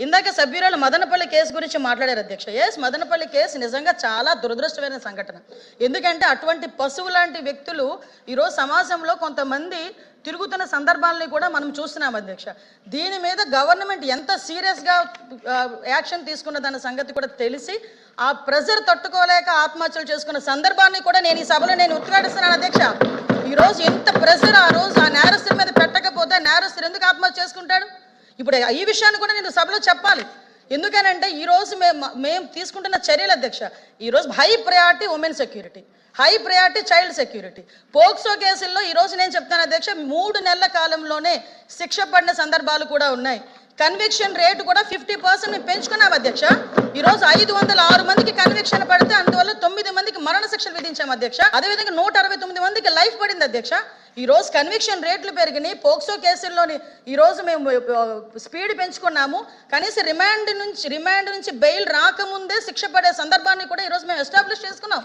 ఇందాక సభ్యురాలు మదనపల్లి కేసు గురించి మాట్లాడారు అధ్యక్ష. మదనపల్లి కేసు నిజంగా చాలా దురదృష్టమైన సంఘటన. ఎందుకంటే అటువంటి పశువు లాంటి వ్యక్తులు ఈరోజు సమాజంలో కొంతమంది తిరుగుతున్న సందర్భాలని కూడా మనం చూస్తున్నాం అధ్యక్ష. దీని మీద గవర్నమెంట్ ఎంత సీరియస్గా యాక్షన్ తీసుకున్నదన్న సంగతి కూడా తెలిసి ఆ ప్రెజర్ తట్టుకోలేక ఆత్మహత్యలు చేసుకున్న సందర్భాన్ని కూడా నేను ఈ సభలో ఉద్ఘాటిస్తున్నాను అధ్యక్ష. ఈరోజు ఎంత ప్రెజర్ ఆ రోజు ఆ నేరస్తుల మీద పెట్టకపోతే నేరస్తులు ఎందుకు ఆత్మహత్య చేసుకుంటాడు? ఇప్పుడు ఈ విషయాన్ని కూడా నేను సభలో చెప్పాలి. ఎందుకనంటే ఈరోజు మేము తీసుకుంటున్న చర్యలు అధ్యక్ష, ఈరోజు high priority women security, high priority child security. POCSO కేసుల్లో ఈరోజు నేను చెప్తాను అధ్యక్ష, 3 నెలల కాలంలోనే శిక్ష పడిన సందర్భాలు కూడా ఉన్నాయి. కన్విక్షన్ రేటు కూడా 50% మేము పెంచుకున్నాం అధ్యక్ష. ఈరోజు 506 మందికి కన్విక్షన్ పడితే అందువల్ల 9 మందికి మరణ శిక్షలు విధించాం అధ్యక్ష. అదేవిధంగా 169 మందికి లైఫ్ పడింది అధ్యక్ష. ఈరోజు కన్విక్షన్ రేట్లు పెరిగినాయి. పోక్సో కేసుల్లోని ఈరోజు మేము స్పీడ్ పెంచుకున్నాము. కనీసం రిమాండ్ నుంచి బెయిల్ రాకముందే శిక్ష పడే సందర్భాన్ని కూడా ఈరోజు మేము ఎస్టాబ్లిష్ చేసుకున్నాం.